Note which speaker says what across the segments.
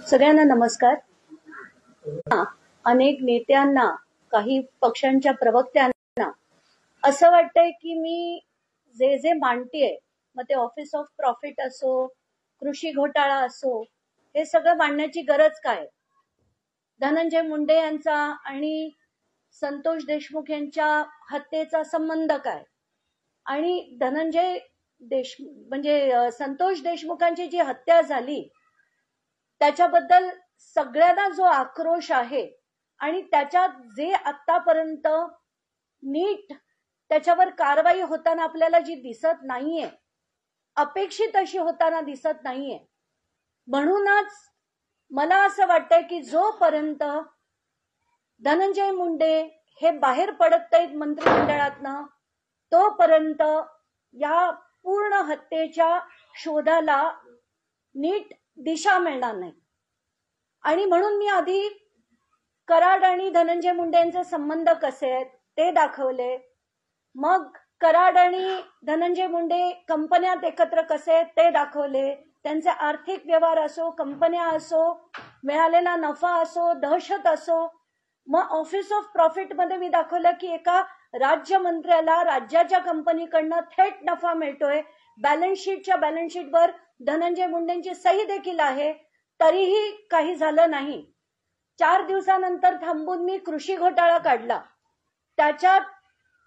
Speaker 1: सगळ्यांना नमस्कार. अनेक नेत्यांना, काही पक्षांच्या प्रवक्त्यांना असं वाटतंय की मी जे मांडतेय, मग ते ऑफिस ऑफ प्रॉफिट असो, कृषी घोटाळा असो, हे सगळं मांडण्याची गरज काय? धनंजय मुंडे यांचा आणि संतोष देशमुख यांच्या हत्येचा संबंध काय? आणि संतोष देशमुखांची जी हत्या झाली त्याच्याबद्दल सगळ्यांना जो आक्रोश आहे आणि त्याच्यात जे आतापर्यंत नीट त्याच्यावर कारवाई होताना आपल्याला जी दिसत नाहीये, अपेक्षित अशी होताना दिसत नाहीये, म्हणूनच मला असं वाटतंय की जोपर्यंत धनंजय मुंडे हे बाहेर पडत नाहीत मंत्रिमंडळातनं, तोपर्यंत या पूर्ण हत्येच्या शोधाला नीट दिशा मिळणार नाही. आणि म्हणून मी आधी कराड आणि धनंजय मुंडे यांचे संबंध कसे आहेत ते दाखवले. मग कराड आणि धनंजय मुंडे कंपन्यात एकत्र कसे आहेत ते दाखवले. त्यांचे आर्थिक व्यवहार असो, कंपन्या असो, मिळालेला नफा असो, दहशत असो. मग ऑफिस ऑफ प्रॉफिट मध्ये मी दाखवलं की एका राज्यमंत्र्याला राज्याच्या कंपनीकडनं थेट नफा मिळतोय. बॅलन्स शीटवर धनंजय मुंडेंची सही देखील आहे, तरीही काही झालं नाही. 4 दिवसानंतर थांबून मी कृषी घोटाळा काढला. त्याच्यात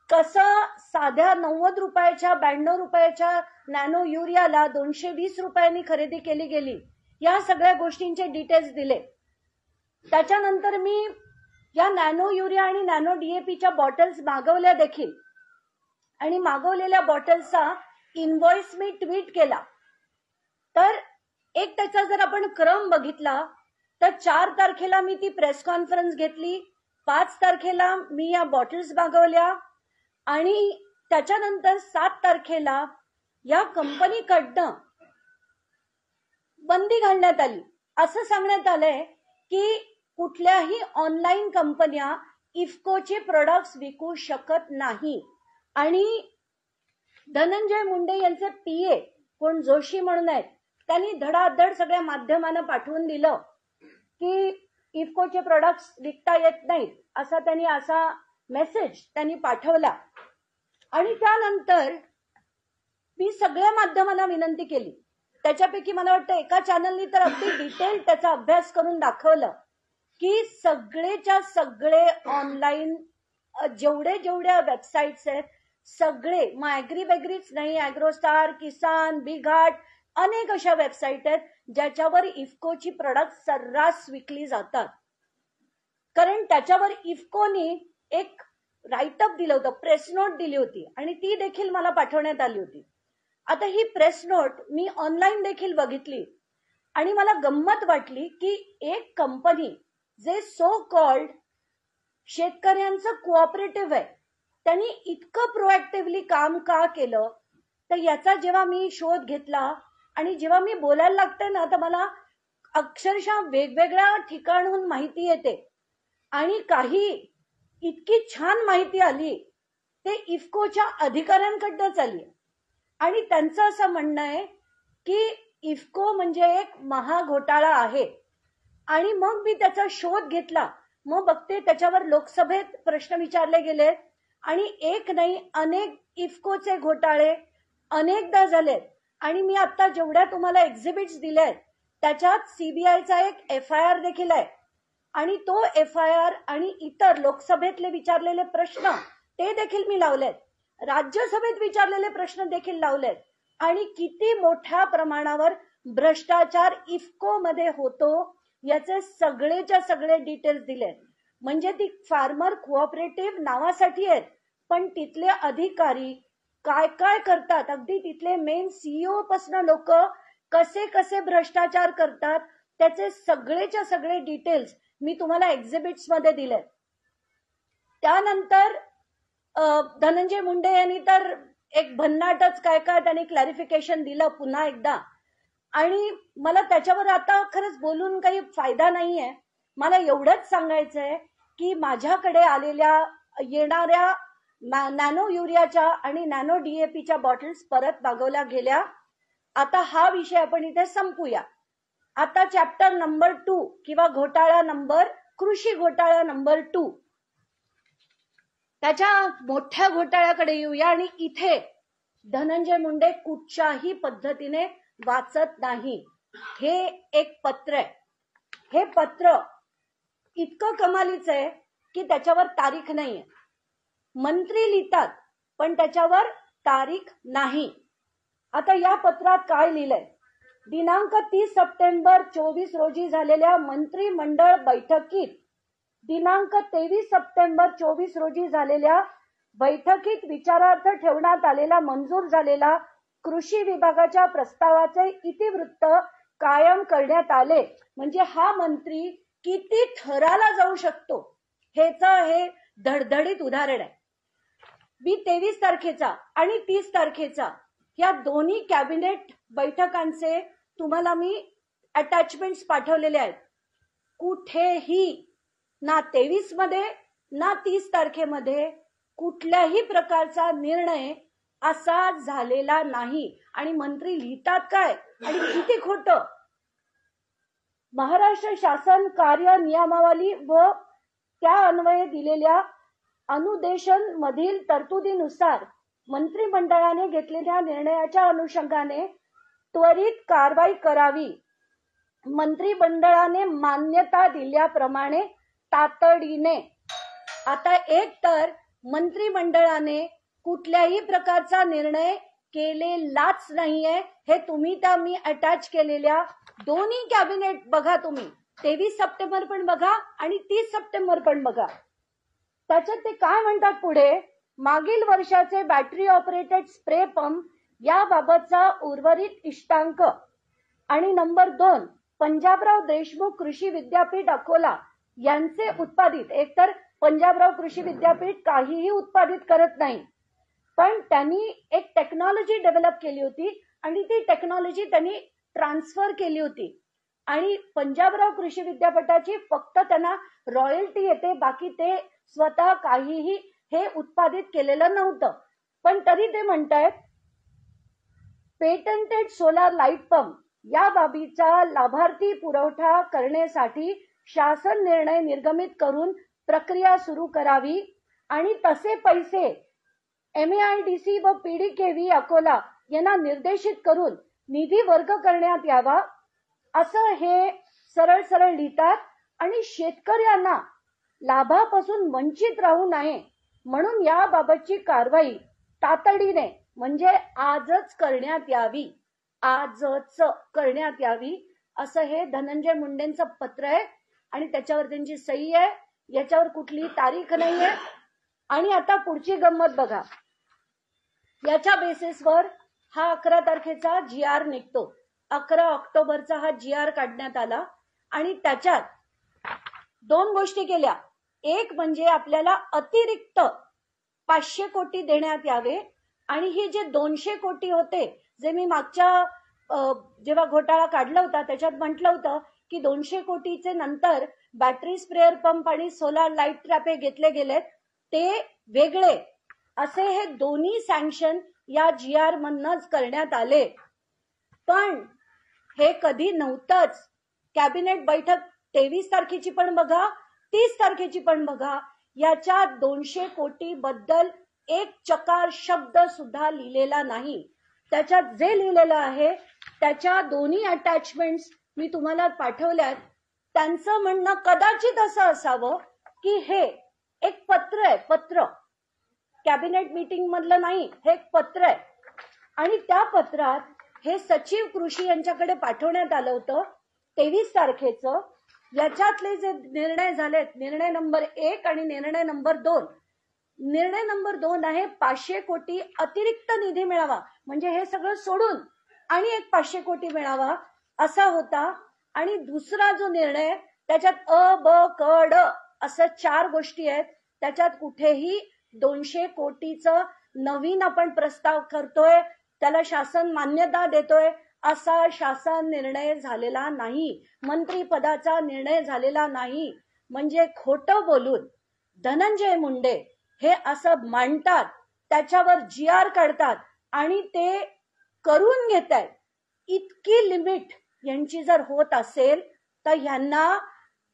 Speaker 1: कसं साध्या 90 रुपयाच्या 92 रुपयाच्या नॅनो युरियाला 220 रुपयांनी खरेदी केली गेली, या सगळ्या गोष्टींचे डिटेल्स दिले. त्याच्यानंतर मी या नॅनो युरिया आणि नॅनो डीएपीच्या बॉटल्स मागवल्या देखील, आणि मागवलेल्या बॉटल्सचा इनव्हॉइस मी ट्विट केला. तर एक त्याचा जर आपण क्रम बघितला तर 4 तारखेला मी ती प्रेस कॉन्फरन्स घेतली, 5 तारखेला मी या बॉटल्स मागवल्या, आणि त्याच्यानंतर 7 तारखेला या कंपनीकडनं बंदी घालण्यात आली. असं सांगण्यात आलंय की कुठल्याही ऑनलाईन कंपन्या इफ्कोचे प्रोडक्ट्स विकू शकत नाही. आणि धनंजय मुंडे यांचे पीए कोण जोशी म्हणून आहेत, त्यांनी धडाधड सगळ्या माध्यमांना पाठवून दिलं की इफ्कोचे प्रोडक्ट्स विकता येत नाहीत, असा मेसेज त्यांनी पाठवला. आणि त्यानंतर मी सगळ्या माध्यमांना विनंती केली. त्याच्यापैकी मला वाटतं एका चॅनलनी तर अगदी डिटेल त्याचा अभ्यास करून दाखवलं की सगळेच्या सगळे ऑनलाईन जेवढ्या वेबसाईट्स आहेत सगळे, मग ॲग्रीबॅग्रीच नाही, ॲग्रोस्टार, किसान, बिघाट, अनेक अशा वेबसाईट आहेत ज्याच्यावर इफ्कोची प्रोडक्ट सर्रास विकली जातात. कारण त्याच्यावर इफ्कोनी एक राईटअप दिलं होतं, प्रेस नोट दिली होती, आणि ती देखील मला पाठवण्यात आली होती. आता ही प्रेस नोट मी ऑनलाईन देखील बघितली आणि मला गंमत वाटली की एक कंपनी जे सो कॉल्ड शेतकऱ्यांचं कोऑपरेटिव्ह आहे, त्यांनी इतकं प्रोएक्टिव्हली काम का केलं? तर याचा जेव्हा मी शोध घेतला आणि जेव्हा मी बोलायला लागते ना, तर मला अक्षरशः वेगवेगळ्या ठिकाणहून माहिती येते, आणि काही इतकी छान माहिती आली ते इफ्कोच्या अधिकाऱ्यांकडनंच आली. आणि त्यांचं असं म्हणणं आहे की इफ्को म्हणजे एक महाघोटाळा आहे. आणि मग मी त्याचा शोध घेतला, मग बघते त्याच्यावर लोकसभेत प्रश्न विचारले गेले, आणि एक नाही अनेक इफ्कोचे घोटाळे अनेकदा झालेत. आणि मी आता जेवढ्या तुम्हाला एक्झिबिट्स दिल्यात त्याच्यात सीबीआयचा एक FIR देखील आहे, आणि तो FIR आणि इतर लोकसभेतले विचारलेले प्रश्न ते देखील मी लावलेत, राज्यसभेत विचारलेले प्रश्न देखील लावलेत, आणि किती मोठ्या प्रमाणावर भ्रष्टाचार इफ्को मध्ये होतो याचे सगळेच्या सगळे डिटेल्स दिलेत. म्हणजे ती फार्मर कोऑपरेटिव्ह नावासाठी आहेत, पण तिथले अधिकारी काय काय करतात, अगदी तिथले मेन CEO पासून लोक कसे कसे भ्रष्टाचार करतात त्याचे सगळेच्या सगळे डिटेल्स मी तुम्हाला एक्झिबिट्स मध्ये दिलेत. त्यानंतर धनंजय मुंडे यांनी तर एक भन्नाटच काय काय त्यांनी क्लॅरिफिकेशन दिलं पुन्हा एकदा, आणि मला त्याच्यावर आता खरंच बोलून काही फायदा नाहीये. मला एवढंच सांगायचंय की माझ्याकडे येणाऱ्या नॅनो युरियाच्या आणि नॅनो डीएपीच्या बॉटल्स परत मागवल्या गेल्या. आता हा विषय आपण इथे संपूया. आता चॅप्टर नंबर 2 किंवा घोटाळा नंबर कृषी घोटाळा नंबर 2 त्याच्या मोठ्या घोटाळ्याकडे येऊया. आणि इथे धनंजय मुंडे कुठच्याही पद्धतीने वाचत नाही. हे एक पत्र आहे. हे पत्र इतकं कमालीचं आहे की त्याच्यावर तारीख नाहीये. मंत्री लिहितात पण त्याच्यावर तारीख नाही. आता या पत्रात काय लिहिलंय? दिनांक 30 सप्टेंबर 24 रोजी झालेल्या मंत्रिमंडळ बैठकीत दिनांक 23 सप्टेंबर 24 रोजी झालेल्या बैठकीत विचारार्थ ठेवण्यात आलेला मंजूर झालेला कृषी विभागाच्या प्रस्तावाचे इतिवृत्त कायम करण्यात आले. म्हणजे हा मंत्री किती थराला जाऊ शकतो हेचं हे धडधडीत उदाहरण आहे. 23 तारखेचा आणि 30 तारखेचा या दोन्ही कॅबिनेट बैठकांचे तुम्हाला मी अटॅचमेंट्स पाठवलेले आहेत. कुठेही ना 23 मध्ये ना 30 तारखेमध्ये कुठल्याही प्रकारचा निर्णय असा झालेला नाही. आणि मंत्री लिहितात काय आणि किती खोटं. महाराष्ट्र शासन कार्य नियमावली व त्या अन्वये दिलेल्या अनुदेशन मधील तरतुदीनुसार मंत्रिमंडळाने घेतलेल्या निर्णयाच्या अनुषंगाने त्वरित कारवाई करावी. मंत्रिमंडळाने मान्यता दिल्याप्रमाणे तातडीने. आता एक तर मंत्रिमंडळाने कुठल्याही प्रकारचा निर्णय केलेलाच नाहीये. हे तुम्ही त्या मी अटॅच केलेल्या दोन्ही कॅबिनेट बघा. तुम्ही 23 सप्टेंबर पण बघा आणि 30 सप्टेंबर पण बघा. त्याच्यात ते काय म्हणतात पुढे? मागील वर्षाचे बॅटरी ऑपरेटेड स्प्रे पंप याबाबतचा उर्वरित इष्टांक. आणि नंबर 2 पंजाबराव देशमुख कृषी विद्यापीठ अकोला यांचे उत्पादित. एकतर पंजाबराव कृषी विद्यापीठ काहीही उत्पादित करत नाही, पण त्यांनी एक टेक्नॉलॉजी डेव्हलप केली होती आणि ती टेक्नॉलॉजी त्यांनी ट्रान्सफर केली होती. आणि पंजाबराव कृषी विद्यापीठाची फक्त त्यांना रॉयल्टी येते, बाकी ते स्वतः काहीही हे उत्पादित केलेलं नव्हतं. पण तरी ते म्हणतायत पेटंटेड सोलार लाईट पंप या बाबीचा लाभार्थी पुरवठा करण्यासाठी शासन निर्णय निर्गमित करून प्रक्रिया सुरू करावी आणि तसे पैसे MAIDC व PDKV अकोला यांना निर्देशित करून निधी वर्ग करण्यात यावा असं हे सरळ सरळ लिहितात. आणि शेतकऱ्यांना लाभापासून वंचित राहू नये म्हणून याबाबतची कारवाई तातडीने म्हणजे आजच करण्यात यावी. आजच करण्यात यावी असं हे धनंजय मुंडेंचं पत्र आहे आणि त्याच्यावर त्यांची सही आहे. याच्यावर कुठली तारीख नाहीये. आणि आता पुढची गंमत बघा. याच्या बेसिसवर हा 11 तारखेचा GR निघतो. 11 ऑक्टोबरचा हा GR काढण्यात आला आणि त्याच्यात 2 गोष्टी केल्या. एक म्हणजे आपल्याला अतिरिक्त 500 कोटी देण्यात यावे आणि हे जे 200 कोटी होते जे मी मागच्या जेव्हा घोटाळा काढला होता त्याच्यात म्हटलं होतं की 200 कोटीचे नंतर बॅटरी स्प्रेअर पंप आणि सोलार लाईट ट्रॅपे घेतले गेलेत ते वेगळे असे हे दोन्ही सँक्शन या GR मधनच करण्यात आले. पण हे कधी नव्हतंच. कॅबिनेट बैठक 23 तारखेची पण बघा 30 तारखेची पण बघा. याच्या 200 कोटी बद्दल एक चकार शब्द सुद्धा लिहिलेला नाही. त्याच्यात जे लिहिलेलं आहे त्याच्या दोन्ही अटॅचमेंट्स मी तुम्हाला पाठवल्यात. त्यांचं म्हणणं कदाचित असं असावं की हे एक पत्र आहे. पत्र कॅबिनेट मीटिंग मधलं नाही, हे एक पत्र आहे. आणि त्या पत्रात हे सचिव कृषी यांच्याकडे पाठवण्यात आलं होतं 23 तारखेचं. याच्यातले जे निर्णय झालेत, निर्णय नंबर 1 आणि निर्णय नंबर 2. निर्णय नंबर 2 आहे 500 कोटी अतिरिक्त निधी मिळावा, म्हणजे हे सगळं सोडून आणि एक 500 कोटी मिळावा असा होता. आणि दुसरा जो निर्णय त्याच्यात अ ब क ड असं 4 गोष्टी आहेत. त्याच्यात कुठेही 200 कोटीचं नवीन आपण प्रस्ताव करतोय, त्याला शासन मान्यता देतोय असा शासन निर्णय झालेला नाही. मंत्रिपदाचा निर्णय झालेला नाही. म्हणजे खोटं बोलून धनंजय मुंडे हे असं मांडतात, त्याच्यावर GR काढतात आणि ते करून घेतायत. इतकी लिमिट यांची जर होत असेल तर ह्यांना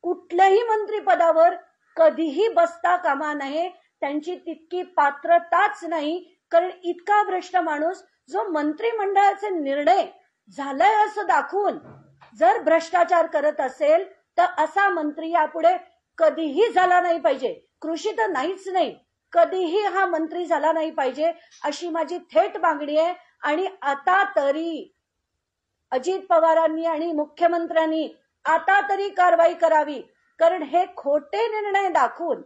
Speaker 1: कुठल्याही मंत्रिपदावर कधीही बसता कामा नये. त्यांची तितकी पात्रताच नाही, कारण इतका भ्रष्ट माणूस जो मंत्रिमंडळाचे निर्णय झालाय असं दाखवून जर भ्रष्टाचार करत असेल तर असा मंत्री यापुढे कधीही झाला नाही पाहिजे. कृषी तर नाहीच नाही, कधीही हा मंत्री झाला नाही पाहिजे अशी माझी थेट मागणी आहे. आणि आता तरी अजित पवारांनी आणि मुख्यमंत्र्यांनी आता तरी कारवाई करावी, कारण हे खोटे निर्णय दाखवून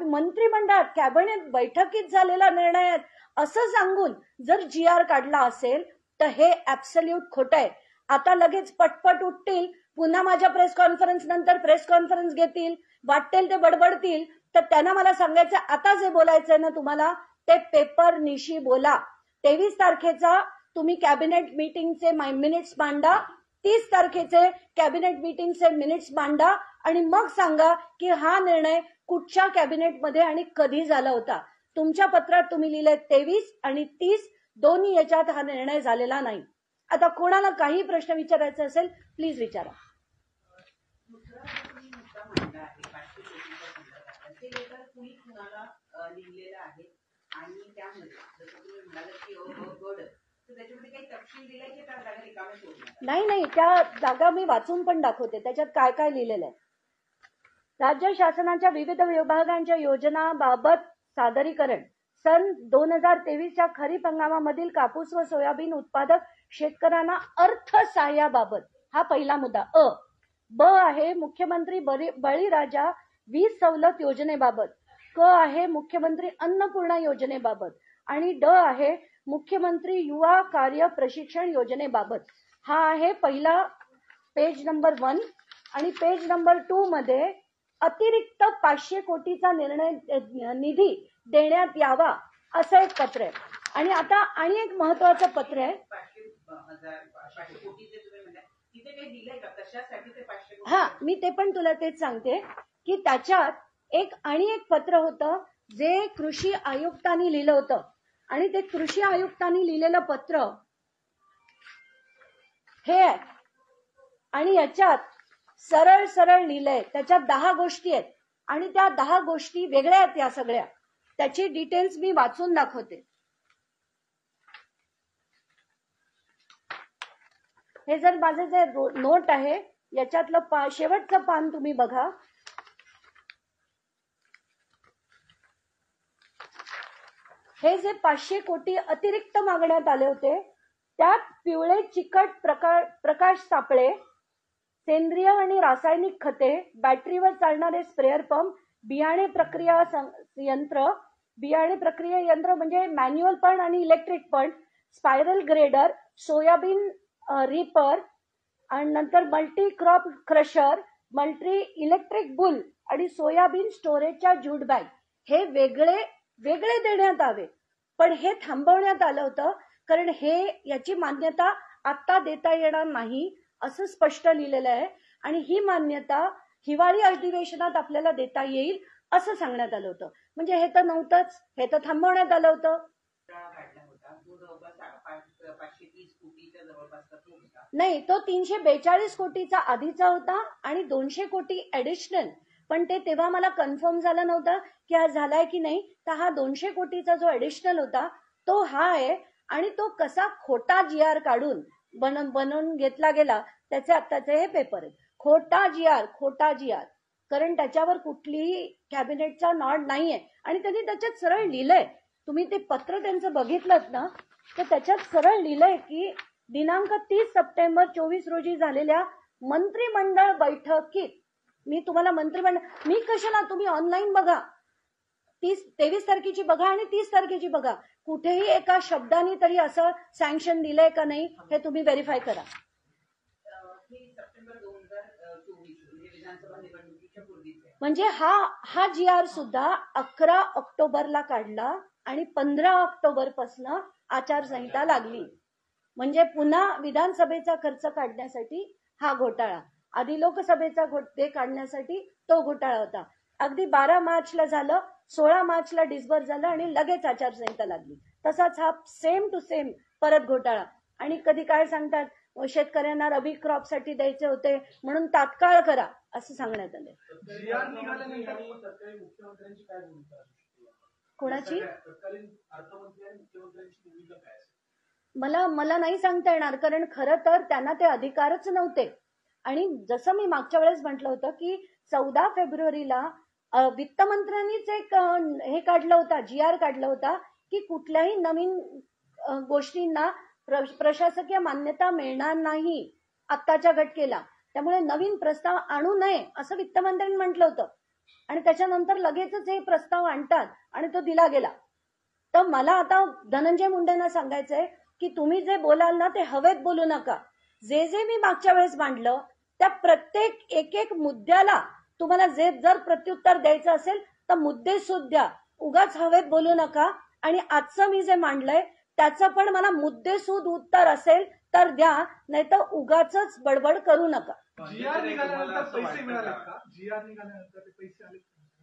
Speaker 1: मंत्रिमंडळात कॅबिनेट बैठकीत झालेला निर्णय असं सांगून जर GR काढला असेल तर हे ऍब्सल्यूट खोटं आहे. आता लगेच पटपट उठतील, पुन्हा माझ्या प्रेस कॉन्फरन्स नंतर प्रेस कॉन्फरन्स घेतील, वाटेल ते बडबडतील. तर त्यांना मला सांगायचं, आता जे बोलायचंय ना तुम्हाला ते पेपर निशी बोला. 23 तारखेचा तुम्ही कॅबिनेट मीटिंगचे मिनिट्स मांडा, 30 तारखेचे कॅबिनेट मीटिंगचे मिनिट्स मांडा आणि मग सांगा की हा निर्णय कुठच्या कॅबिनेटमध्ये आणि कधी झाला होता. तुमच्या पत्रात तुम्ही लिहिले 23 आणि 30 दोन्ही याच्यात हा निर्णय झालेला नाही. आता कोणाला काही प्रश्न विचारायचा असेल प्लीज विचारा. नाही, त्या जागा मी वाचून पण दाखवते, त्याच्यात काय काय लिहिलेलं आहे. राज्य शासनाच्या विविध विभागांच्या योजनाबाबत सादरीकरण. सन 2023च्या खरीप हंगामामधील कापूस व सोयाबीन उत्पादक शेतकऱ्यांना अर्थसहाय्याबाबत हा पहिला मुद्दा. ब आहे मुख्यमंत्री बळीराजा वीज सवलत योजनेबाबत. क आहे मुख्यमंत्री अन्नपूर्णा योजनेबाबत. आणि ड आहे मुख्यमंत्री युवा कार्य प्रशिक्षण योजनेबाबत. हा आहे पहिला पेज नंबर 1. आणि पेज नंबर 2 मध्ये अतिरिक्त 500 कोटीचा निधी देण्यात यावा असं एक पत्र आहे. आणि आता आणि एक महत्वाचं पत्र आहे. हा, मी ते पण तुला तेच सांगते की त्याच्यात एक पत्र होतं जे कृषी आयुक्तांनी लिहिलं होतं. आणि ते कृषी आयुक्तांनी लिहिलेलं पत्र हे आहे. आणि याच्यात सरळ लिहिलंय. त्याच्यात 10 गोष्टी आहेत आणि त्या 10 गोष्टी वेगळ्या आहेत. या सगळ्या त्याची डिटेल्स मी वाचून दाखवते. हे जर माझे जे नोट आहे याच्यातलं शेवटचं पान तुम्ही बघा. हे जे 500 कोटी अतिरिक्त मागण्यात आले होते त्यात पिवळे चिकट प्रकाश सापळे, सेंद्रिय आणि रासायनिक खते, बॅटरीवर चालणारे स्प्रेअर पंप, बियाणे प्रक्रिया यंत्र म्हणजे मॅन्युअल पण आणि इलेक्ट्रिक पण, स्पायरल ग्रेडर, सोयाबीन रिपर आणि नंतर multi crop crusher, multi electric boule आणि सोयाबीन स्टोरेजच्या ज्यूट बॅग. हे वेगळे देण्यात आले. पण हे थांबवण्यात आलं होतं कारण याची मान्यता आता देता येणार नाही असं स्पष्ट लिहिलेलं आहे. आणि ही मान्यता हिवाळी अधिवेशनात आपल्याला देता येईल असं सांगण्यात आलं होतं. म्हणजे हे तर नव्हतंच, हे तर थांबवण्यात आलं होतं. नाही, तो 342 कोटीचा आधीचा होता आणि 200 कोटी ऍडिशनल. पण ते तेव्हा मला कन्फर्म झालं नव्हतं की हा झालाय की नाही. तर हा 200 कोटीचा जो ऍडिशनल होता तो हा आहे. आणि तो कसा खोटा GR काढून बनवून घेतला गेला त्याचे आत्ताचे हे पेपर आहेत. खोटा GR कारण त्याच्यावर कुठलीही कॅबिनेटचा नॉड नाहीये. आणि त्यांनी त्याच्यात सरळ लिहिलंय, तुम्ही ते पत्र त्यांचं बघितलं ना तर त्याच्यात सरळ लिहिलंय की दिनांक 30 सप्टेंबर 24 रोजी झालेल्या मंत्रिमंडळ बैठकीत, मी तुम्हाला मी कशाला, तुम्ही ऑनलाईन बघा, 23 तारखेची बघा आणि 30 तारखेची बघा, कुठेही एका शब्दाने तरी असं सँक्शन दिलंय का नाही हे तुम्ही व्हेरीफाय करा. म्हणजे हा GR सुद्धा 11 ऑक्टोबरला काढला आणि 15 ऑक्टोबर पासून आचारसंहिता लागली. म्हणजे पुन्हा विधानसभेचा खर्च काढण्यासाठी हा घोटाळा, आधी लोकसभेचा काढण्यासाठी तो घोटाळा होता. अगदी 12 मार्चला झालं, 16 मार्चला डिस्बर्स झालं आणि लगेच आचारसंहिता लागली. तसाच हा सेम टू सेम परत घोटाळा. आणि कधी काय सांगतात शेतकऱ्यांना रबी क्रॉपसाठी द्यायचे होते म्हणून तात्काळ करा असं सांगण्यात आलं. कोणाची मला नाही सांगता येणार, कारण खरं तर त्यांना ते अधिकारच नव्हते. आणि जसं मी मागच्या वेळेस म्हटलं होतं की 14 फेब्रुवारीला वित्तमंत्र्यांनीच एक हे काढलं होता, GR काढला होता की कुठल्याही नवीन गोष्टींना प्रशासकीय मान्यता मिळणार नाही आत्ताच्या घटकेला, त्यामुळे नवीन प्रस्ताव आणू नये असं वित्तमंत्र्यांनी म्हटलं होतं. आणि त्याच्यानंतर लगेचच हे प्रस्ताव आणतात आणि तो दिला गेला. तर मला आता धनंजय मुंडेंना सांगायचंय की तुम्ही जे बोलाल ना ते हवेत बोलू नका. जे मी मागच्या वेळेस मांडलं त्या प्रत्येक एक मुद्द्याला तुम्हाला जर प्रत्युत्तर द्यायचं असेल तर मुद्देसूद द्या, उगाच हवेत बोलू नका. आणि आजचं मी जे मांडलंय त्याचं पण मला मुद्देसूद उत्तर असेल तर द्या, नाही तर उगाच बडबड करू नका.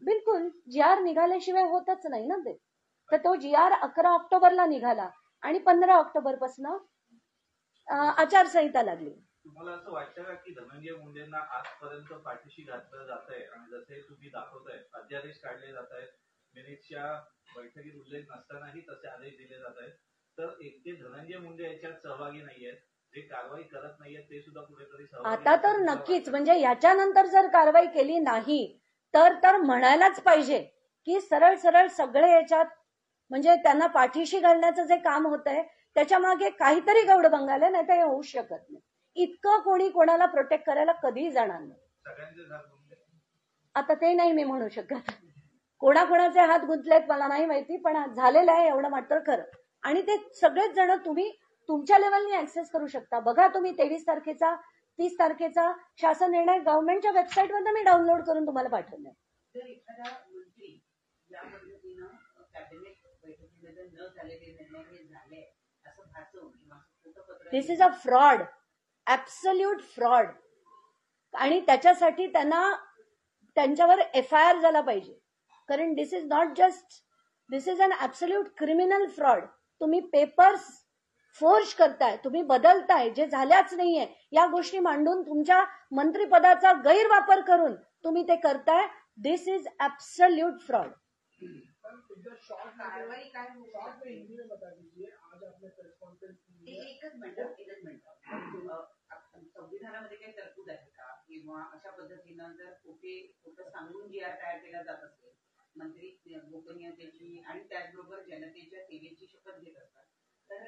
Speaker 1: बिलकुल, GR निघाल्याशिवाय होतच नाही ना ते. तर तो GR 11 ऑक्टोबरला निघाला आणि 15 ऑक्टोबर पासून आचारसंहिता लागली.
Speaker 2: तुम्हाला असं वाटतं का की धनंजय मुंडेंना आजपर्यंत पाठीशी घातलं जात आहे आणि जसे तुम्ही दाखवताय अध्यादेश काढले जात आहेत, मिनिट्सच्या बैठकीत उल्लेख नसतानाही तसे आदेश दिले जात आहेत, तर एकटे धनंजय मुंडे याच्यात सहभागी नाहीयेत, जे कारवाई करत नाहीयेत ते सुद्धा कुठेतरी सहभागी.
Speaker 1: आता तर नक्कीच, म्हणजे याच्यानंतर जर कारवाई केली नाही तर म्हणायलाच पाहिजे की सरळ सगळे याच्यात म्हणजे त्यांना पाठीशी घालण्याचं जे काम होत आहे त्याच्या मागे काहीतरी गौड बंगाल आहे, नाही तर हे होऊ शकत नाही. इतकं कोणी कोणाला प्रोटेक्ट करायला कधीही जाणार नाही. आता ते नाही मी म्हणू शकत, कोणाकोणाचे हात गुंतलेत मला नाही माहिती, पण झालेलं आहे एवढं मात्र खरं. आणि ते सगळेच जण तुम्ही तुमच्या लेवलनी ऍक्सेस करू शकता. बघा तुम्ही 23 तारखेचा 30 तारखेचा शासन निर्णय गव्हर्नमेंटच्या वेबसाईटवर मी डाउनलोड करून तुम्हाला पाठवले.
Speaker 3: जर एखादा मंत्री या पद्धतीनं कॅबिनेट बैठकीमध्ये न झालेले निर्णय हे झाले असं भासवून किंवा फोटोपत्र,
Speaker 1: this is a fraud, absolute fraud. आणि त्याच्यासाठी त्यांच्यावर FIR झाला पाहिजे, कारण this is not just, this is an absolute criminal fraud. तुम्ही पेपर्स फोर्ज करताय, तुम्ही बदलताय, जे झाल्याच नाहीये या गोष्टी मांडून तुमच्या मंत्रिपदाचा गैरवापर करून तुम्ही ते करताय. दिस इज ऍब्सोल्यूट फ्रॉड.
Speaker 3: कारवाई काय एकच मिनिट संविधानामध्ये काही तरतूद आहे का, किंवा अशा पद्धतीनं जर खोटं सांगून GR तयार केला जात असेल, मंत्री गोपनीयतेची आणि त्याचबरोबर जनतेच्या सेवेची शपथ घेत असतात, तर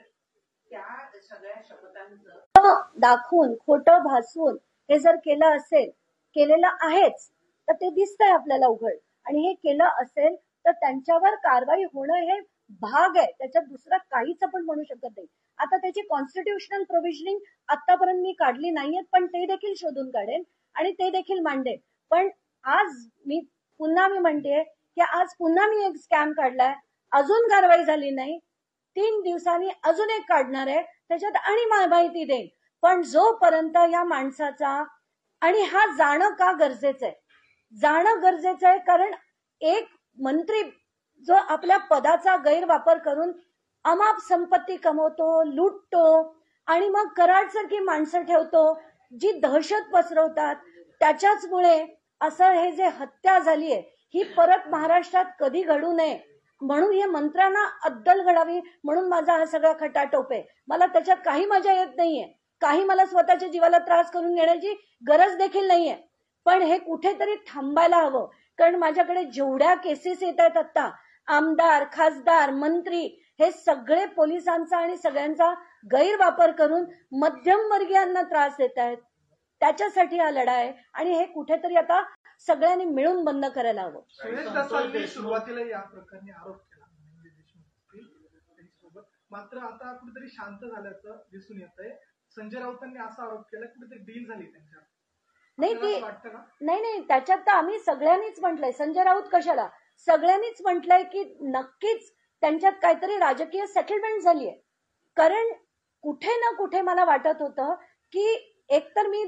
Speaker 3: त्या सगळ्या शपथांचं
Speaker 1: दाखवून खोटं भासवून हे जर केलं असेल, केलेलं आहेच, तर ते दिसतंय आपल्याला उघड. आणि हे केलं असेल तर त्यांच्यावर कारवाई होणं हे भाग आहे, त्याच्यात दुसरं काहीच आपण म्हणू शकत नाही. आता त्याची कॉन्स्टिट्युशनल प्रोव्हिजनिंग आतापर्यंत मी काढली नाहीये, पण ते देखील शोधून काढेन आणि ते देखील मांडेन. पण आज मी म्हणते की आज पुन्हा मी एक स्कॅम काढलाय, अजून कारवाई झाली नाही, 3 दिवसांनी अजून एक काढणार आहे, त्याच्यात आणि माहिती देईन. पण जोपर्यंत या माणसाचा, आणि हा जाणं का गरजेचं आहे, जाणं गरजेचं आहे कारण एक मंत्री जो आपल्या पदाचा गैरवापर करून अमाप संपत्ती कमवतो, लुटतो आणि मग कराडसारखी माणसं ठेवतो जी दहशत पसरवतात, त्याच्याचमुळे असं हे जे हत्या झालीये ही परत महाराष्ट्रात कधी घडू नये म्हणून हे मंत्र्यांना अद्दल घडावी म्हणून माझा हा सगळा खटाटोप आहे. मला त्याच्यात काही मजा येत नाहीये, काही मला स्वतःच्या जीवाला त्रास करून घेण्याची गरज देखील नाहीये. पण हे कुठेतरी थांबायला हवं, कारण माझ्याकडे जेवढ्या केसेस येत आहेत आता, आमदार, खासदार, मंत्री हे सगळे पोलिसांचा आणि सगळ्यांचा गैरवापर करून मध्यमवर्गीयांना त्रास देत आहेत. त्याच्यासाठी हा लढा आहे आणि हे कुठेतरी आता सगळ्यांनी मिळून बंद करायला हवं.
Speaker 4: सुरुवातीला या प्रकरणी आरोप केला त्यांच्यासोबत, मात्र आता कुठेतरी शांत झाल्याचं दिसून येत आहे. संजय राऊतांनी असा आरोप केला कुठेतरी डील झाली त्यांच्या.
Speaker 1: नाही, त्याच्यात तर आम्ही सगळ्यांनीच म्हटलंय, संजय राऊत कशाला, सगळ्यांनीच म्हटलंय की नक्कीच त्यांच्यात काहीतरी राजकीय सेटलमेंट झालीय. कारण कुठे ना कुठे मला वाटत होतं की एकतर मी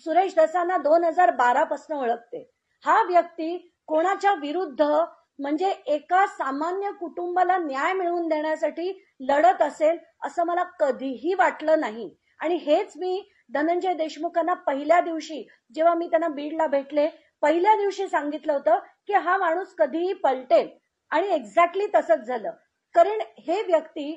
Speaker 1: सुरेश धसांना 2012 पासून ओळखते, हा व्यक्ती कोणाच्या विरुद्ध म्हणजे एका सामान्य कुटुंबाला न्याय मिळवून देण्यासाठी लढत असेल असं मला कधीही वाटलं नाही. आणि हेच मी धनंजय देशमुखांना पहिल्या दिवशी जेव्हा मी त्यांना बीडला भेटले पहिल्या दिवशी सांगितलं होतं की हा माणूस कधीही पलटेल आणि एक्झॅक्टली तसंच झालं. कारण हे व्यक्ती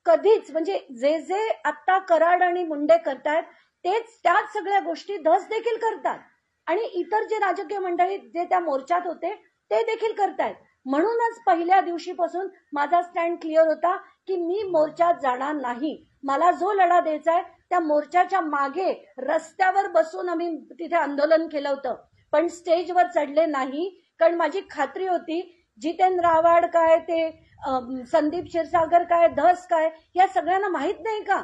Speaker 1: कधीच म्हणजे जे जे आत्ता कराड आणि मुंडे करतायत त्याच सगळ्या गोष्टी धस देखील करतात आणि इतर जे राजकीय मंडळी जे त्या मोर्चात होते ते देखील करतायत. म्हणूनच पहिल्या दिवशीपासून माझा स्टँड क्लिअर होता की मी मोर्चात जाणार नाही. मला जो लढा द्यायचा आहे त्या मोर्चाच्या मागे रस्त्यावर बसून आम्ही तिथे आंदोलन केलं होतं, पण स्टेजवर चढले नाही. कारण माझी खात्री होती जितेंद्र आव्हाड काय ते संदीप क्षीरसागर काय धस काय या सगळ्यांना माहित नाही का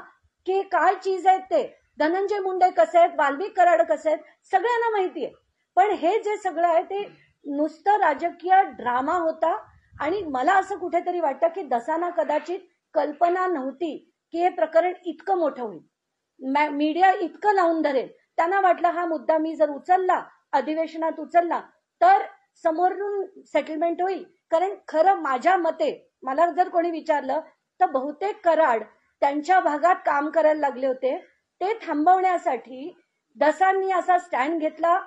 Speaker 1: की काय चीज आहेत ते. धनंजय मुंडे कसे आहेत, वाल्मिक कराड कसे आहेत सगळ्यांना माहितीये. पण हे जे सगळं आहे ते नुसतं राजकीय ड्रामा होता आणि मला असं कुठेतरी वाटतं की दसांना कदाचित कल्पना नव्हती की हे प्रकरण इतकं मोठं होईल, मीडिया इतकं लावून धरेल. त्यांना वाटलं हा मुद्दा मी जर उचलला अधिवेशनात उचलला तर समोरून सेटलमेंट होईल. कारण खरं माझ्या मते मला जर कोणी विचारलं तर बहुतेक कराड त्यांच्या भागात काम करायला लागले होते. ते थांबवण्यासाठी दसांनी असा स्टँड घेतला,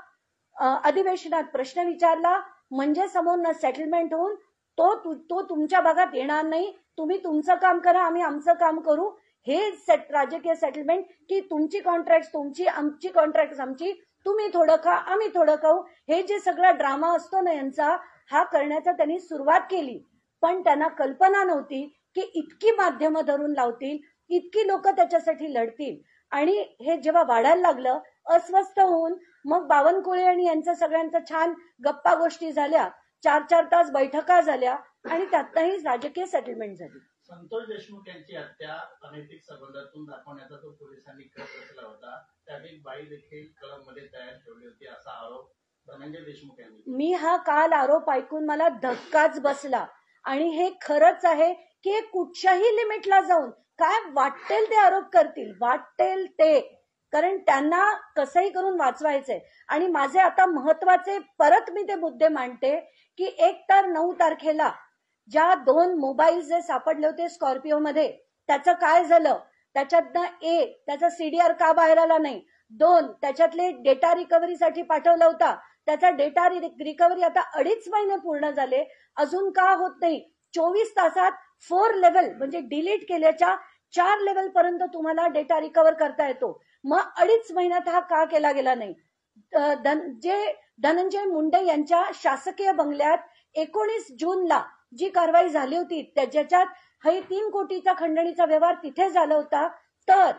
Speaker 1: अधिवेशनात प्रश्न विचारला म्हणजे समोरनं सेटलमेंट होऊन तो तुमच्या भागात येणार नाही, तुम्ही तुमचं काम करा आम्ही आमचं काम करू. हे राजकीय सेटलमेंट की तुमची कॉन्ट्रॅक्ट तुमची, आमची कॉन्ट्रॅक्ट आमची, तुम्ही थोडं खा आम्ही थोडं खाऊ, हे जे सगळा ड्रामा असतो ना यांचा हा करण्याचा त्यांनी सुरुवात केली. पण त्यांना कल्पना नव्हती की इतकी माध्यमं धरून लावतील, इतकी लोक त्याच्यासाठी लढतील. आणि हे जेव्हा वाढायला लागलं अस्वस्थ होऊन मग बावनकुळे आणि यांचं सगळ्यांचं छान गप्पा गोष्टी झाल्या, 4-4 तास बैठका झाल्या आणि त्यातही राजकीय सेटलमेंट झाली.
Speaker 5: संतोष देशमुख यांची हत्या अनैतिक संबंधातून दाखवण्याचा तो पोलिसांनी कट रचला होता. त्यात एक बाई देखील कलममध्ये तयार ठेवली होती असा आरोप धनंजय देशमुख यांनी.
Speaker 1: मी हा काल आरोप ऐकून मला धक्काच बसला आणि हे खरंच आहे की कुठच्याही लिमिटला जाऊन काय वाटेल ते आरोप करतील, वाटेल ते. कारण त्यांना कसंही करून वाचवायचंय. आणि माझे आता महत्वाचे परत मी ते मुद्दे मांडते की 1 तर 9 तारखेला ज्या 2 मोबाईल जे सापडले होते स्कॉर्पिओमध्ये त्याचं काय झालं, त्याच्यातनं त्याचा सीडीआर का बाहेर आला नाही, 2 त्याच्यातले डेटा रिकव्हरीसाठी पाठवला होता त्याचा डेटा रिकव्हरी आता 2.5 महिने पूर्ण झाले अजून का होत नाही. 24 तासात 4 लेव्हल म्हणजे डिलीट केल्याच्या 4 लेव्हल पर्यंत तुम्हाला डेटा रिकव्हर करता येतो. मग 2.5 महिन्यात हा का केला गेला नाही. जे धनंजय मुंडे यांच्या शासकीय बंगल्यात 19 जूनला जी कारवाई झाली होती ज्याच्यात हे 3 कोटीचा खंडणीचा व्यवहार तिथे झाला होता, तर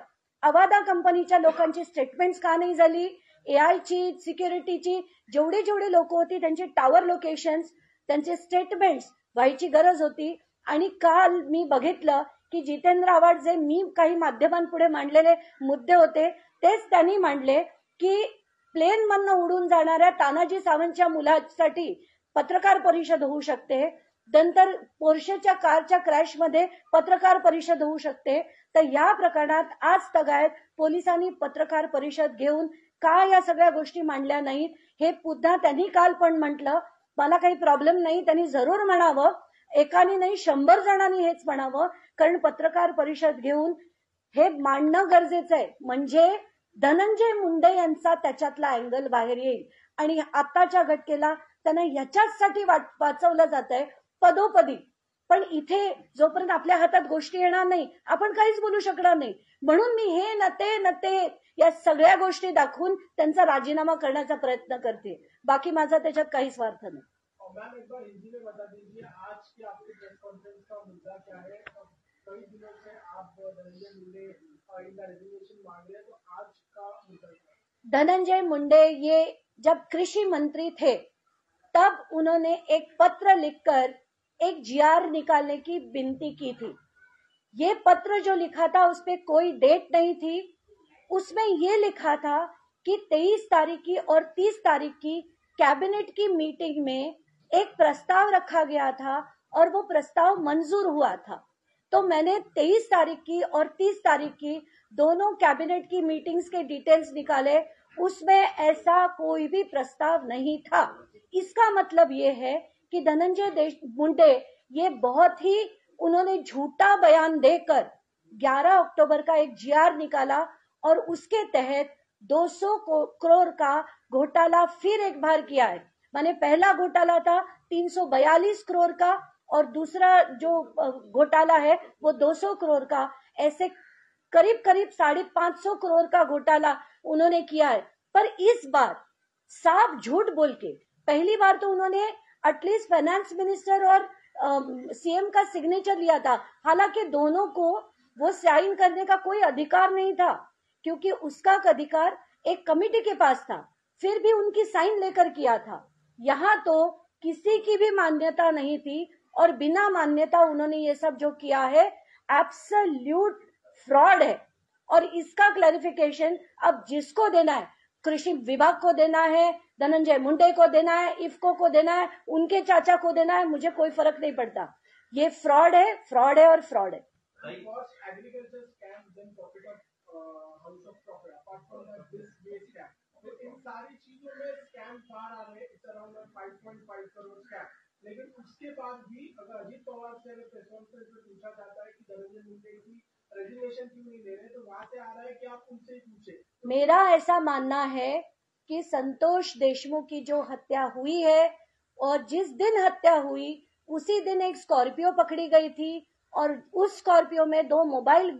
Speaker 1: अवादा कंपनीच्या लोकांची स्टेटमेंट्स का नाही झाली, एआयची सिक्युरिटीची जेवढे लोक होती त्यांची टॉवर लोकेशन्स त्यांचे स्टेटमेंट्स व्हायची गरज होती. आणि काल मी बघितलं की जितेंद्र आव्हाड जे मी काही माध्यमांपुढे मांडलेले मुद्दे होते तेच त्यांनी मांडले की प्लेन मधनं उडून जाणाऱ्या तानाजी सावंतच्या मुलासाठी पत्रकार परिषद होऊ शकते, नंतर पोर्शेच्या कारच्या क्रॅशमध्ये पत्रकार परिषद होऊ शकते. तर या प्रकरणात आज तगायत पोलिसांनी पत्रकार परिषद घेऊन का या सगळ्या गोष्टी मांडल्या नाहीत हे पुन्हा त्यांनी काल पण म्हटलं. मला काही प्रॉब्लेम नाही, त्यांनी जरूर म्हणावं, एकाने नाही 100 जणांनी हेच म्हणावं. कारण पत्रकार परिषद घेऊन हे मांडणं गरजेचं आहे म्हणजे धनंजय मुंडे यांचा त्याच्यातला अँगल बाहेर येईल. आणि आताच्या घटनेला त्यांना याच्यासाठी वाचवलं जात आहे पदोपदी. पण इथे जोपर्यंत आपल्या हातात गोष्टी येणार नाही आपण काहीच बोलू शकणार नाही. म्हणून मी हे नते या सगळ्या गोष्टी दाखवून त्यांचा राजीनामा करण्याचा प्रयत्न करते. बाकी माझा त्याच्यात काही स्वार्थ नाही.
Speaker 4: मैम एक बार हिंदी में बता दीजिए आज की आपकी प्रेस कॉन्फ्रेंस का मुद्दा क्या है. कई दिनों से आप धनंजय मुंडे इनका रेजिग्नेशन मांग रहे हैं, तो आज का मुद्दा क्या है?
Speaker 1: धनंजय मुंडे ये जब कृषि मंत्री थे तब उन्होंने एक पत्र लिखकर एक जीआर निकालने की विनती की थी. ये पत्र जो लिखा था उस पे कोई डेट नहीं थी. उसमें ये लिखा था कि 23 तारीख की और 30 तारीख की कैबिनेट की मीटिंग में एक प्रस्ताव रखा गया था और वो प्रस्ताव मंजूर हुआ था. तो मैंने 23 तारीख की और 30 तारीख की दोनों कैबिनेट की मीटिंग्स के डिटेल्स निकाले, उसमें ऐसा कोई भी प्रस्ताव नहीं था. इसका मतलब ये है कि धनंजय मुंडे ये बहुत ही उन्होंने झूठा बयान देकर 11 अक्टूबर का एक जीआर निकाला और उसके तहत 200 करोड़ का घोटाला फिर एक बार किया है। माने पहला घोटाला था 342 करोड़ का और दूसरा जो घोटाला है वो 200 करोड़ का। ऐसे करीब करीब 550 करोड़ का घोटाला उन्होंने किया है। पर इस बार साफ झूठ बोल के, पहली बार तो उन्होंने एटलीस्ट फाइनेंस मिनिस्टर और सीएम का सिग्नेचर लिया था, हालांकि दोनों को वो साइन करने का कोई अधिकार नहीं था, क्योंकि उसका अधिकार एक कमिटी के पास था, फिर भी उनकी साइन लेकर किया था। यहाँ तो किसी की भी मान्यता नहीं थी और बिना मान्यता उन्होंने ये सब जो किया है एब्सोल्यूट फ्रॉड है। और इसका क्लैरिफिकेशन अब जिसको देना है, कृषि विभाग को देना है, धनंजय मुंडे को देना है, इफ्को को देना है, उनके चाचा को देना है, मुझे कोई फर्क नहीं पड़ता। ये फ्रॉड है, फ्रॉड है और फ्रॉड है।
Speaker 4: Agriculture scam then profit of house of profit apart from this base scam, तो इन सारी चीजों में स्कैम बाहर आ रहे हैं। It's around 5.5 crore scam. लेकिन उसके बाद भी अगर अजीत पवार से अगर प्रेस कॉन्फ्रेंस में पूछा जाता है कि धनंजय मुंडे की रेजिग्नेशन क्यों नहीं ले रहे, तो वहां से आ रहा है कि आप उनसे ही पूछे।
Speaker 1: मेरा ऐसा मानना है कि संतोष देशमुख की जो हत्या हुई है और जिस दिन हत्या हुई उसी दिन एक स्कॉर्पियो पकड़ी गई थी और उस स्कॉर्पियो में 2 मोबाइल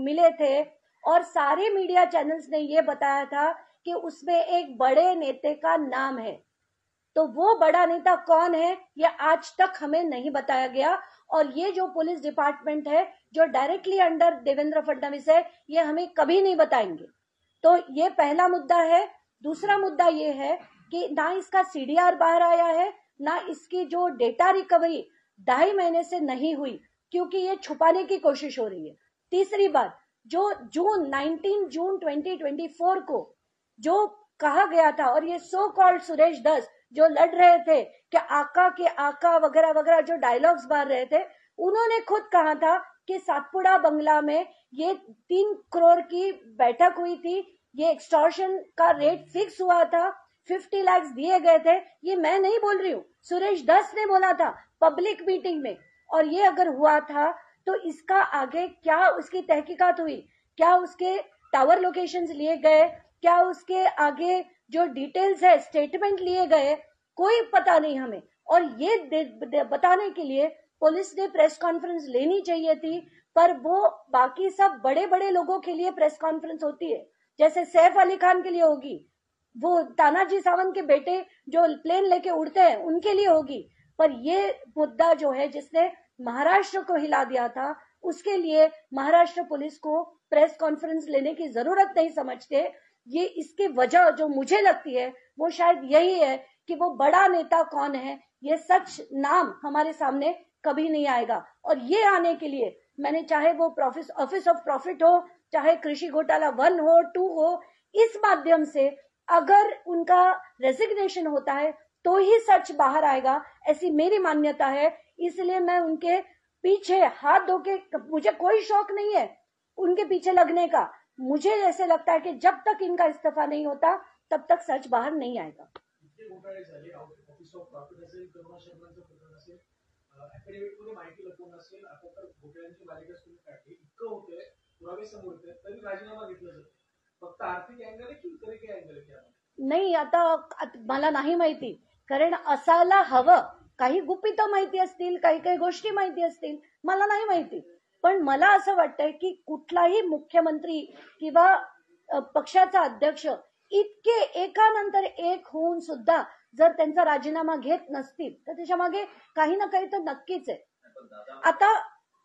Speaker 1: मिले थे और सारे मीडिया चैनल्स ने ये बताया था कि उसमें एक बड़े नेता का नाम है। तो वो बड़ा नेता कौन है ये आज तक हमें नहीं बताया गया। और ये जो पुलिस डिपार्टमेंट है जो डायरेक्टली अंडर देवेंद्र फडणवीस है, ये हमें कभी नहीं बताएंगे। तो ये पहला मुद्दा है। दूसरा मुद्दा ये है कि ना इसका सीडीआर बाहर आया है, ना इसकी जो डेटा रिकवरी 2.5 महीने से नहीं हुई, क्योंकि ये छुपाने की कोशिश हो रही है। तीसरी बात, जो 19 जून 2024 को जो कहा गया था, और ये सो कॉल्ड सुरेश दस जो लड़ रहे थे कि आका के आका वगैरह वगैरह जो डायलॉग्स मार रहे थे, उन्होंने खुद कहा था कि सातपुड़ा बंगला में ये 3 करोड़ की बैठक हुई थी, ये एक्सटॉर्शन का रेट फिक्स हुआ था, 50 लाख दिए गए थे। ये मैं नहीं बोल रही हूँ, सुरेश दस ने बोला था पब्लिक मीटिंग में। और ये अगर हुआ था तो इसका आगे क्या उसकी तहकीकात हुई, क्या उसके टावर लोकेशंस लिए गए, क्या उसके आगे जो डिटेल्स है स्टेटमेंट लिए गए, कोई पता नहीं हमें। और ये बताने के लिए पुलिस ने प्रेस कॉन्फ्रेंस लेनी चाहिए थी, पर वो बाकी सब बड़े बड़े लोगों के लिए प्रेस कॉन्फ्रेंस होती है, जैसे सैफ अली खान के लिए होगी, वो तानाजी सावंत के बेटे जो प्लेन लेके उड़ते हैं उनके लिए होगी। पर ये मुद्दा जो है जिसने महाराष्ट्र को हिला दिया था, उसके लिए महाराष्ट्र पुलिस को प्रेस कॉन्फ्रेंस लेने की जरूरत नहीं समझते। ये इसकी वजह जो मुझे लगती है वो शायद यही है कि वो बड़ा नेता कौन है ये सच नाम हमारे सामने कभी नहीं आएगा। और ये आने के लिए मैंने, चाहे वो ऑफिस ऑफ प्रॉफिट हो, चाहे कृषि घोटाला 1 हो 2 हो, इस माध्यम से अगर उनका रेजिग्नेशन होता है तो ही सच बाहर आएगा, ऐसी मेरी मान्यता है। इसलिए मैं उनके पीछे हाथ धो के, मुझे कोई शौक नहीं है उनके पीछे लगने का। मुझे ऐसे लगता है कि जब तक इनका इस्तीफा नहीं होता तब तक सच बाहर नहीं आएगा।
Speaker 4: ऑफिस ऑफ प्रॉफिट असेल, करुणा शर्मांचं प्रकरण असेल, अकॅडमीमध्ये माहिती लपवून असेल, आता तर घोटाळ्यांची मालिकाच तुम्ही काढली, इतकं होतंय, पुरावे समोर येते तरी राजीनामा घेतला जातो। फक्त आर्थिक अँगल आहे की इतर काही अँगल आहे त्यामध्ये?
Speaker 1: नाही, आता मला नाही माहिती, कारण असायला हवं। काही गुपितं माहिती असतील, काही काही गोष्टी माहिती असतील, मला नाही माहिती। पण मला असं वाटतंय की कुठलाही मुख्यमंत्री किंवा पक्षाचा अध्यक्ष इतके एकानंतर एक होऊन सुद्धा जर त्यांचा राजीनामा घेत नसतील तर त्याच्या मागे काही ना काही तर नक्कीच आहे। आता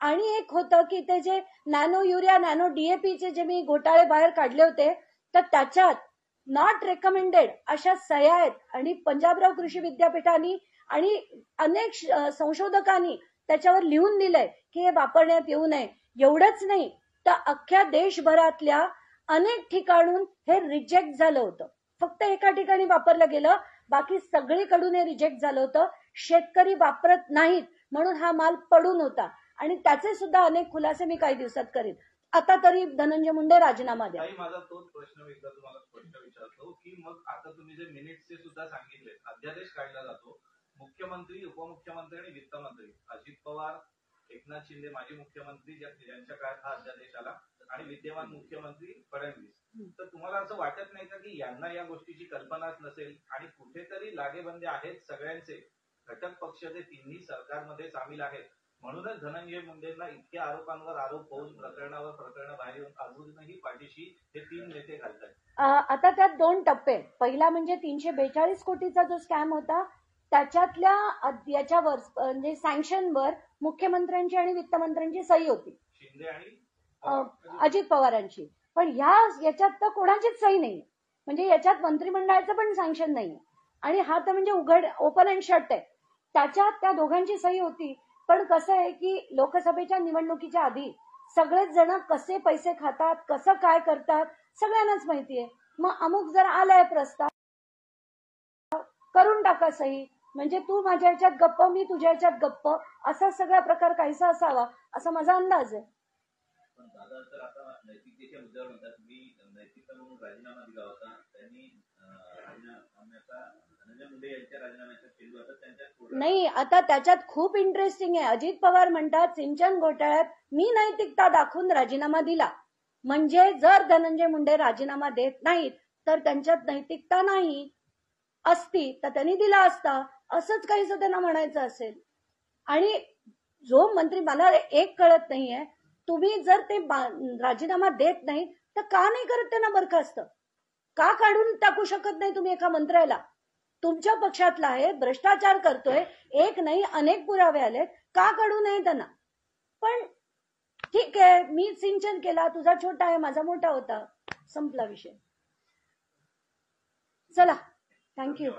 Speaker 1: आणि एक होतं की ते जे नॅनो युरिया, नॅनो डीएपीचे जे मी घोटाळे बाहेर काढले होते, तर त्याच्यात नॉट रेकमेंडेड अशा सह्या आहेत आणि पंजाबराव कृषी विद्यापीठाने आणि अनेक संशोधकांनी त्याच्यावर लिहून दिलंय की हे वापरण्यात येऊ नये। एवढंच नाही तर अख्ख्या देशभरातल्या अनेक ठिकाणून हे रिजेक्ट झालं होतं। फक्त एका ठिकाणी वापरलं गेलं, बाकी सगळीकडून हे रिजेक्ट झालं होतं। शेतकरी वापरत नाहीत म्हणून हा माल पडून होता आणि त्याचे सुद्धा अनेक खुलासे मी काही दिवसात करीन। आता तरी धनंजय मुंडे राजीनामा द्या।
Speaker 2: माझा तोच प्रश्न एकदा तुम्हाला स्पष्ट विचारतो की मग आता तुम्ही जे मिनिट्सचे सुद्धा सांगितले, अध्यादेश काढला जातो, मुख्यमंत्री, उपमुख्यमंत्री आणि वित्तमंत्री अजित पवार, एकनाथ शिंदे माजी मुख्यमंत्री ज्यांच्या काळात हा अध्यादेश आला, आणि विद्यमान मुख्यमंत्री फडणवीस. तर तुम्हाला असं वाटत नाही का की यांना या गोष्टीची कल्पनाच नसेल आणि कुठेतरी लागेबंदे आहेत सगळ्यांचे, घटक पक्ष जे तिन्ही सरकारमध्ये सामील आहेत, म्हणूनच धनंजय मुंडेंना इतक्या आरोपांवर आरोप होऊन प्रकरण बाहेर येऊन अजूनही पाठीशी हे 3 नेते घालतात.
Speaker 1: आता त्यात 2 टप्पे. पहिला म्हणजे 342 कोटीचा जो स्कॅम होता त्याच्यातल्या याच्यावर म्हणजे सँक्शनवर मुख्यमंत्र्यांची आणि वित्तमंत्र्यांची सही होती,
Speaker 2: शिंदे आणि
Speaker 1: अजित पवारांची. पण याच्यात तर कोणाचीच सही नाही, म्हणजे याच्यात मंत्रिमंडळाचं पण सँक्शन नाही. आणि हा तर म्हणजे उघड ओपन अँड शट आहे. त्याच्यात त्या दोघांची सही होती. पण कसं आहे की लोकसभेच्या निवडणुकीच्या आधी सगळेच जण कसे पैसे खातात, कसं काय करतात सगळ्यांनाच माहितीये. मग अमुक जर आलाय प्रस्ताव करून टाका सही, म्हणजे तू माझ्या याच्यात गप्प मी तुझ्या याच्यात गप्प, असा सगळा प्रकार काहीसा असावा असा माझा अंदाज आहे.
Speaker 6: पण दादा तर आता नैतिकतेच्या मुद्द्यावर म्हणतात, तुम्ही नैतिकता म्हणून राजीनामा दिला होता. त्यांनी राजीनाम्याचा धनंजय मुंडे यांच्या राजीनाम्याचा चेंडू आता त्यांच्या
Speaker 1: नाही. आता त्याच्यात खूप इंटरेस्टिंग आहे. अजित पवार म्हणतात सिंचन घोटाळ्यात मी नैतिकता दाखवून राजीनामा दिला, म्हणजे जर धनंजय मुंडे राजीनामा देत नाहीत तर त्यांच्यात नैतिकता नाही असती तर त्यांनी दिला असता, असंच काहीसं त्यांना म्हणायचं असेल. आणि जो मंत्री, मला एक कळत नाहीये, तुम्ही जर ते राजीनामा देत नाही तर का नाही करत त्यांना बरखास्त? का काढून टाकू शकत नाही तुम्ही एका मंत्र्याला? तुमच्या पक्षातला आहे, भ्रष्टाचार करतोय, एक नाही अनेक पुरावे आलेत, का काढू नये त्यांना? पण ठीक आहे, मी सिंचन केला, तुझा छोटा आहे माझा मोठा होता, संपला विषय. चला, थँक्यू.